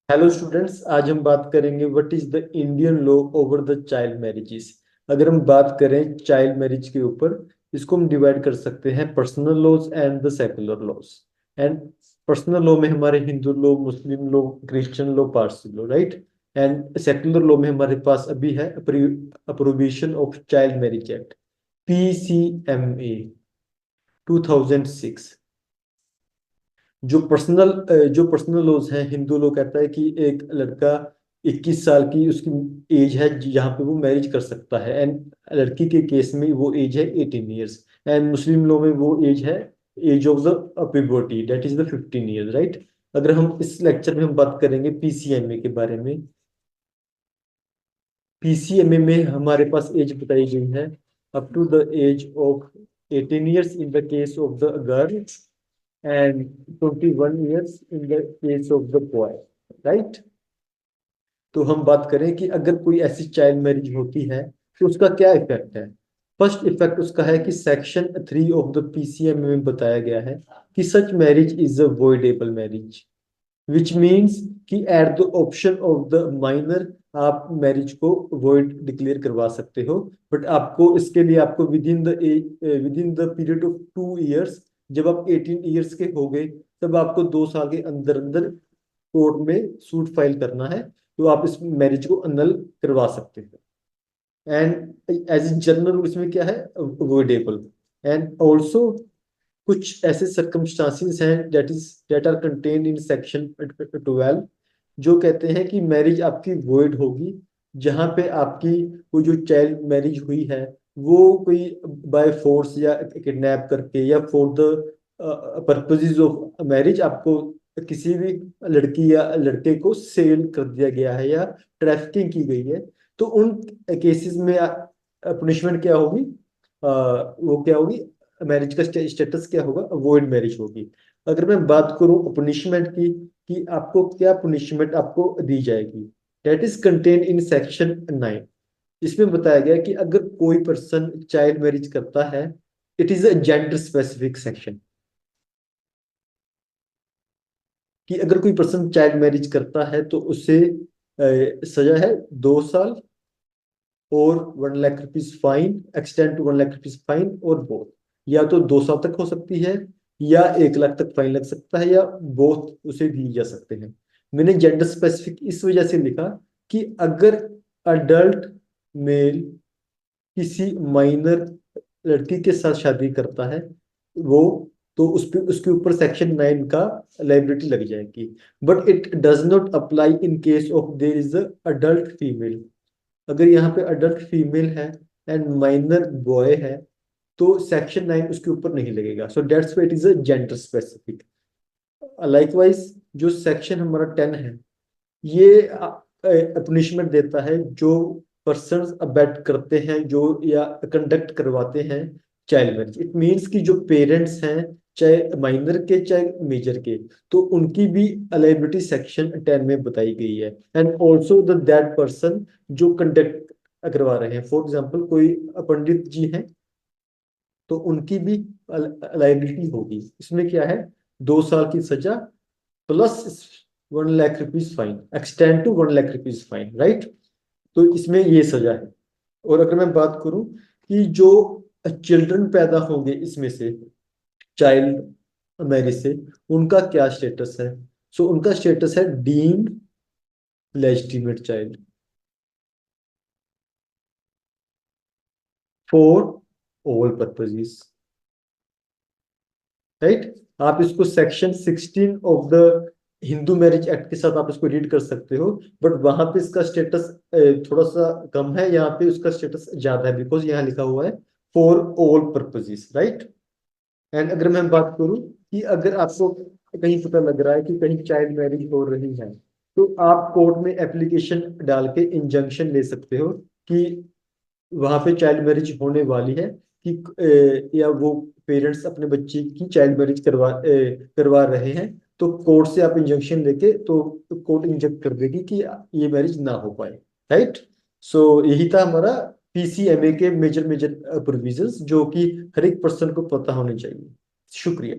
Hello students, आज हम बात करेंगे what is the Indian law over the child marriages. अगर हम बात करें चाइल्ड मैरिज के ऊपर, इसको हम डिवाइड कर सकते हैं personal laws and the secular laws. And personal law में हमारे Hindu law, Muslim law, Christian law, Parsi law, right. And secular law में हमारे पास अभी है prohibition of child marriage act, PCMA 2006। जो पर्सनल लॉज हैं, हिंदू लॉ कहता है कि एक लड़का 21 साल की उसकी एज है जहाँ पे वो मैरिज कर सकता है। एंड लड़की के केस में वो एज है 18 ईयर्स। एंड मुस्लिम लॉ में वो एज है age of the puberty, that is the 15 years, right. अगर हम इस लेक्चर में हम बात करेंगे PCMA के बारे में। PCMA में हमारे पास एज बताई गई है up to the age of 18 years in the case of the girl and 21 years in the case of the boy, right। तो हम बात करें कि अगर कोई ऐसी चाइल्ड मैरिज होती है तो उसका क्या इफेक्ट है। फर्स्ट इफेक्ट उसका है कि सेक्शन 3 ऑफ द PCM में बताया गया है कि such marriage is a voidable marriage, which means कि at the option of the minor आप मैरिज को वॉइड डिक्लेयर करवा सकते हो। बट आपको इसके लिए आपको within the period of 2 years, जब आप 18 ईयर्स के हो गए तब आपको 2 साल के अंदर अंदर कोर्ट में सूट फाइल करना है, तो आप इस मैरिज को अनल करवा सकते हैं। And as in general rule इसमें क्या है, अवॉइडेबल। एंड ऑल्सो कुछ ऐसे सर्कमस्टांसेस हैं that are contained in section 12, जो कहते हैं कि मैरिज आपकी वॉइड होगी जहां पे आपकी वो जो चाइल्ड मैरिज हुई है वो कोई बाय फोर्स या किडनैप करके या for the purposes of marriage आपको किसी भी लड़की या लड़के को सेल कर दिया गया है या ट्रैफिकिंग की गई है, तो उन केसेस में पनिशमेंट क्या होगी, वो क्या होगी, मैरिज का स्टेटस क्या होगा, वॉइड मैरिज होगी। अगर मैं बात करूं पनिशमेंट की कि आपको क्या पनिशमेंट आपको दी जाएगी, that is contain in section 9। इसमें बताया गया कि अगर कोई पर्सन चाइल्ड मैरिज करता है, it is a gender specific section, कि अगर कोई पर्सन चाइल्ड मैरिज करता है तो उसे सजा है 2 साल और 1 lakh rupees fine, extend to 1 lakh rupees fine, और बोथ, या तो 2 साल तक हो सकती है या 1 लाख तक फाइन लग सकता है, या बोथ उसे दी जा सकते हैं। मैंने जेंडर स्पेसिफिक इस वजह से लिखा कि अगर अडल्ट मेल किसी माइनर लड़की के साथ शादी करता है वो, तो उस पे उसके ऊपर सेक्शन 9 का लाइबिलिटी लग जाएगी। But it does not apply in case of their is a adult female. अगर यहाँ पे अडल्ट फीमेल है एंड माइनर बॉय है तो सेक्शन 9 उसके ऊपर नहीं लगेगा। So that's why it is a gender specific. Likewise जो सेक्शन हमारा 10 है, ये पनिशमेंट देता है जो पर्सन अबैट करते हैं जो या कंडक्ट करवाते हैं चाइल्ड मैरिज। इट मीन्स कि जो पेरेंट्स हैं, चाहे माइनर के चाहे मेजर के, तो उनकी भी अलाइबिलिटी सेक्शन 10 में बताई गई है। And also the that person जो कंडक्ट करवा रहे हैं, फॉर एग्जाम्पल कोई पंडित जी हैं तो उनकी भी लाइबिलिटी होगी। इसमें क्या है, 2 साल की सजा plus 1 lakh rupees fine, extend to 1 lakh rupees fine, right. तो इसमें ये सजा है। और अगर मैं बात करूं कि जो चिल्ड्रन पैदा होंगे इसमें से चाइल्ड मैरिज से, उनका क्या स्टेटस है। सो उनका स्टेटस है deemed legitimate child for all purposes, right. आप इसको section 16 of the Hindu marriage act के साथ आप इसको रीड कर सकते हो। बट वहां पे इसका स्टेटस थोड़ा सा कम है, यहाँ पे उसका स्टेटस ज्यादा है बिकॉज यहाँ लिखा हुआ है for all purposes, right. And अगर मैं बात करूं कि अगर आपको कहीं पता लग रहा है कि कहीं चाइल्ड मैरिज हो रही है, तो आप कोर्ट में एप्लीकेशन डाल के इंजंक्शन ले सकते हो कि वहां पे चाइल्ड मैरिज होने वाली है, कि या वो पेरेंट्स अपने बच्चे की चाइल्ड मैरिज करवा रहे हैं, तो कोर्ट से आप इंजंक्शन लेके, तो कोर्ट इंजक्ट कर देगी कि ये मैरिज ना हो पाए, राइट। सो यही था हमारा PCMA के मेजर मेजर प्रोविजंस जो कि हर एक पर्सन को पता होने चाहिए। शुक्रिया।